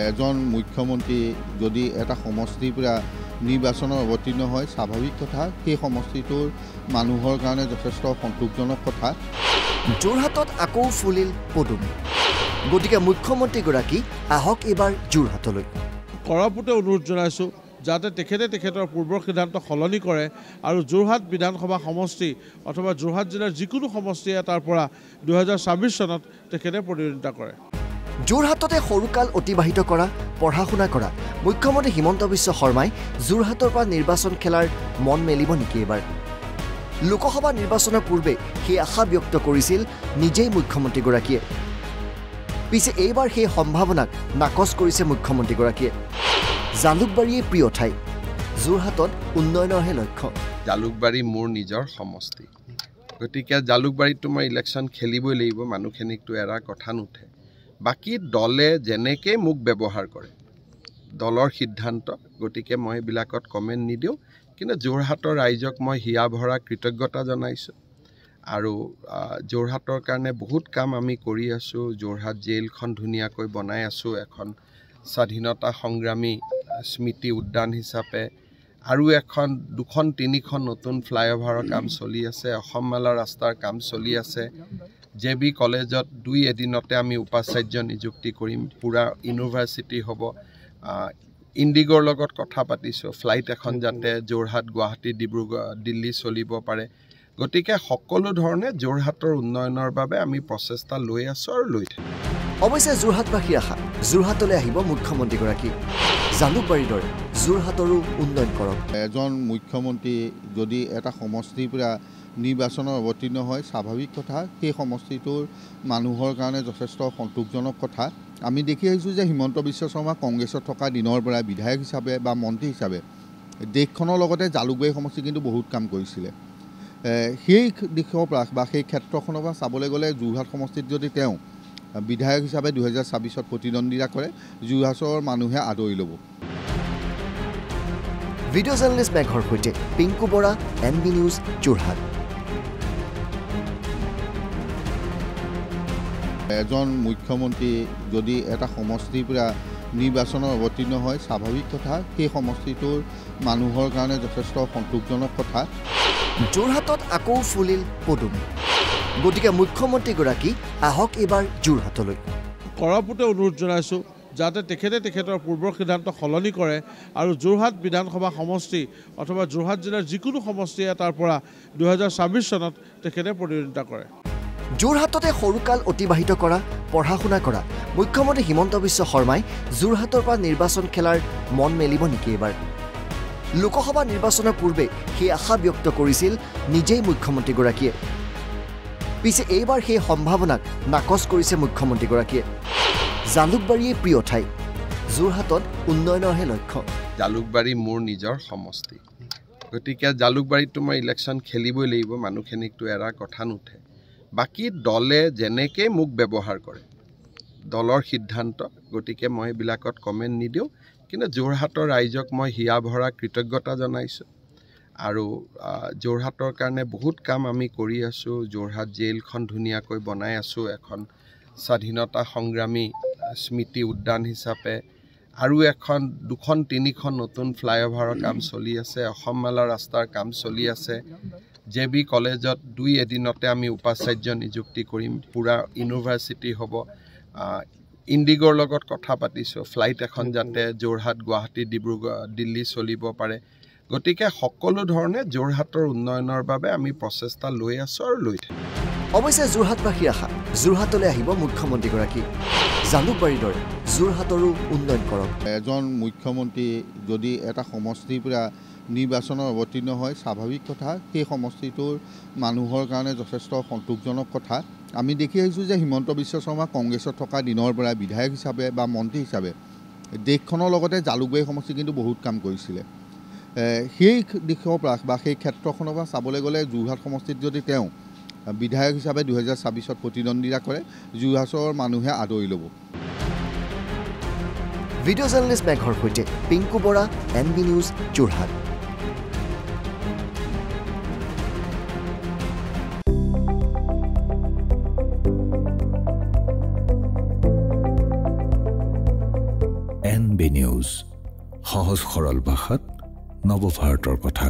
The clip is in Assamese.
এজন মুখ্যমন্ত্ৰী যদি এটা সমষ্টিৰ পৰা নিৰ্বাচনত অৱতীৰ্ণ হয় স্বাভাৱিক কথা সেই সমষ্টিটোৰ মানুহৰ কাৰণে যথেষ্ট সন্তোষজনক কথা। যোৰহাটত আকৌ ফুলিল পদুম, গতিকে মুখ্যমন্ত্ৰীগৰাকী আহক এবাৰ যোৰহাটলৈ। কৰাপুতে অনুৰোধ জনাইছোঁ যাতে তেখেতৰ পূৰ্বৰ সিদ্ধান্ত সলনি কৰে আৰু যোৰহাট বিধানসভা সমষ্টি অথবা যোৰহাট জিলাৰ যিকোনো সমষ্টি এটাৰ পৰা 2026 চনত তেখেতে প্ৰতিদ্বন্দ্বিতা কৰে। যোৰহাটতে সৰুকাল অতিবাহিত কৰা, পঢ়া শুনা কৰা মুখ্যমন্ত্ৰী হিমন্ত বিশ্ব শৰ্মাই যোৰহাটৰ পৰা নিৰ্বাচন খেলাৰ মন মেলিব নেকি এবাৰ? লোকসভা নিৰ্বাচনৰ পূৰ্বে সেই আশা ব্যক্ত কৰিছিল নিজেই মুখ্যমন্ত্ৰীগৰাকীয়ে। পিছে এইবাৰ সেই সম্ভাৱনাক নাকচ কৰিছে মুখ্যমন্ত্ৰীগৰাকীয়ে। জালুকবাৰীয়ে প্ৰিয় ঠাই, যোৰহাটত উন্নয়নৰহে লক্ষ্য। জালুকবাৰী মোৰ নিজৰ সমষ্টি, গতিকে জালুকবাৰীত মই ইলেকশ্যন খেলিবই লাগিব, মানুহখিনিকতো এৰা কথা নুঠে। বাকী দলে যেনেকৈ মোক ব্যৱহাৰ কৰে দলৰ সিদ্ধান্ত, গতিকে মই এইবিলাকত কমেণ্ট নিদিওঁ। কিন্তু যোৰহাটৰ ৰাইজক মই হিয়া ভৰা কৃতজ্ঞতা জনাইছোঁ আৰু যোৰহাটৰ কাৰণে বহুত কাম আমি কৰি আছোঁ। যোৰহাট জেইলখন ধুনীয়াকৈ বনাই আছোঁ, এখন স্বাধীনতা সংগ্ৰামী স্মৃতি উদ্যান হিচাপে, আৰু দুখন তিনিখন নতুন ফ্লাইঅভাৰৰ কাম চলি আছে, অসম মালা ৰাস্তাৰ কাম চলি আছে। JB কলেজত 2 এদিনতে আমি উপাচাৰ্য নিযুক্তি কৰিম, পূৰা ইউনিভাৰ্চিটি হ'ব। ইণ্ডিগৰ লগত কথা পাতিছোঁ, ফ্লাইট এখন যাতে যোৰহাট, গুৱাহাটী, ডিব্ৰুগড়, দিল্লী চলিব পাৰে। গতিকে সকলো ধৰণে যোৰহাটৰ উন্নয়নৰ বাবে আমি প্ৰচেষ্টা লৈ আছোঁ আৰু লৈ থাকিম। অৱশ্যে যোৰহাটবাসীৰ আশা যোৰহাটলৈ আহিব মুখ্যমন্ত্ৰীগৰাকী। জালুকবাৰীৰ দৰে যোৰহাটৰো উন্নয়ন কৰক। এজন মুখ্যমন্ত্ৰী যদি এটা সমষ্টিৰ পৰা নিৰ্বাচনত অৱতীৰ্ণ হয় স্বাভাৱিক কথা সেই সমষ্টিটোৰ মানুহৰ কাৰণে যথেষ্ট সন্তোষজনক কথা। আমি দেখি আহিছোঁ যে হিমন্ত বিশ্ব শৰ্মা কংগ্ৰেছত থকা দিনৰ পৰা বিধায়ক হিচাপে বা মন্ত্ৰী হিচাপে দেশখনৰ লগতে জালুকবাৰী সমষ্টি কিন্তু বহুত কাম কৰিছিলে। সেই দিশৰ পৰা বা সেই ক্ষেত্ৰখনৰ পৰা চাবলৈ গ'লে যোৰহাট সমষ্টিত যদি তেওঁ বিধায়ক হিচাপে 2026 প্ৰতিদ্বন্দ্বিতা কৰে, যোৰহাটৰ মানুহে আদৰি ল'ব। ভিডিঅ' জাৰ্নেলিষ্ট মেঘৰ সৈতে পিংকু বৰা, NB নিউজ, যোৰহাট। এজন মুখ্যমন্ত্ৰী যদি এটা সমষ্টিৰ পৰা নিৰ্বাচনত অৱতীৰ্ণ হয় স্বাভাৱিক কথা সেই সমষ্টিটোৰ মানুহৰ কাৰণে যথেষ্ট সন্তোষজনক কথা। যোৰহাটত আকৌ ফুলিল পদুম, গতিকে মুখ্যমন্ত্ৰীগৰাকী আহক এবাৰ যোৰহাটলৈ। কৰাপুতে অনুৰোধ জনাইছোঁ যাতে তেখেতৰ পূৰ্বৰ সিদ্ধান্ত সলনি কৰে আৰু যোৰহাট বিধানসভা সমষ্টি অথবা যোৰহাট জিলাৰ যিকোনো সমষ্টি এটাৰ পৰা 2026 চনত তেখেতে প্ৰতিদ্বন্দ্বিতা কৰে। যোৰহাটতে সৰুকাল অতিবাহিত কৰা, পঢ়া শুনা কৰা মুখ্যমন্ত্ৰী হিমন্ত বিশ্ব শৰ্মাই যোৰহাটৰ পৰা নিৰ্বাচন খেলাৰ মন মেলিব নেকি এবাৰ? লোকসভা নিৰ্বাচনৰ পূৰ্বে সেই আশা ব্যক্ত কৰিছিল নিজেই মুখ্যমন্ত্ৰীগৰাকীয়ে। পিছে এইবাৰ সেই সম্ভাৱনাক নাকচ কৰিছে মুখ্যমন্ত্ৰীগৰাকীয়ে। জালুকবাৰীয়ে প্ৰিয় ঠাই, যোৰহাটত উন্নয়নৰহে লক্ষ্য। জালুকবাৰী মোৰ নিজৰ সমষ্টি, গতিকে জালুকবাৰীত মই ইলেকশ্যন খেলিবই লাগিব, মানুহখিনিকতো এৰা কথা নুঠে। বাকী দলে যেনেকৈ মোক ব্যৱহাৰ কৰে দলৰ সিদ্ধান্ত, গতিকে মই এইবিলাকত কমেণ্ট নিদিওঁ। কিন্তু যোৰহাটৰ ৰাইজক মই হিয়া ভৰা কৃতজ্ঞতা জনাইছোঁ আৰু যোৰহাটৰ কাৰণে বহুত কাম আমি কৰি আছোঁ। যোৰহাট জেইলখন ধুনীয়াকৈ বনাই আছোঁ, এখন স্বাধীনতা সংগ্ৰামী স্মৃতি উদ্যান হিচাপে, আৰু দুখন তিনিখন নতুন ফ্লাইঅভাৰৰ কাম চলি আছে, অসম মালা ৰাস্তাৰ কাম চলি আছে। JB কলেজত 2 এদিনতে আমি উপাচাৰ্য নিযুক্তি কৰিম, পূৰা ইউনিভাৰ্চিটি হ'ব। ইণ্ডিগৰ লগত কথা পাতিছোঁ, ফ্লাইট এখন যাতে যোৰহাট, গুৱাহাটী, ডিব্ৰুগড়, দিল্লী চলিব পাৰে। গতিকে সকলো ধৰণে যোৰহাটৰ উন্নয়নৰ বাবে আমি প্ৰচেষ্টা লৈ আছোঁ আৰু লৈ থাকিম। অৱশ্যে যোৰহাটবাসীৰ আশা যোৰহাটলৈ আহিব মুখ্যমন্ত্ৰীগৰাকী। জালুকবাৰীৰ দৰে যোৰহাটৰো উন্নয়ন কৰক। এজন মুখ্যমন্ত্ৰী যদি এটা সমষ্টিৰ পৰা নিৰ্বাচনত অৱতীৰ্ণ হয় স্বাভাৱিক কথা সেই সমষ্টিটোৰ মানুহৰ কাৰণে যথেষ্ট সন্তোষজনক কথা। আমি দেখি আহিছোঁ যে হিমন্ত বিশ্ব শৰ্মা কংগ্ৰেছত থকা দিনৰ পৰা বিধায়ক হিচাপে বা মন্ত্ৰী হিচাপে দেশখনৰ লগতে জালুকবাৰী সমষ্টি কিন্তু বহুত কাম কৰিছিলে। সেই দিশৰ পৰা বা সেই ক্ষেত্ৰখনৰ পৰা চাবলৈ গ'লে যোৰহাট সমষ্টিত যদি তেওঁ বিধায়ক হিচাপে 2026 প্ৰতিদ্বন্দ্বিতা কৰে, যোৰহাটৰ মানুহে আদৰি ল'ব। ভিডিঅ' জাৰ্নেলিষ্ট মেঘৰ সৈতে Pinku Bora, NB news, Jorhat. NB news, সহজ সৰল ভাষাত নৱভাৰতৰ কথা।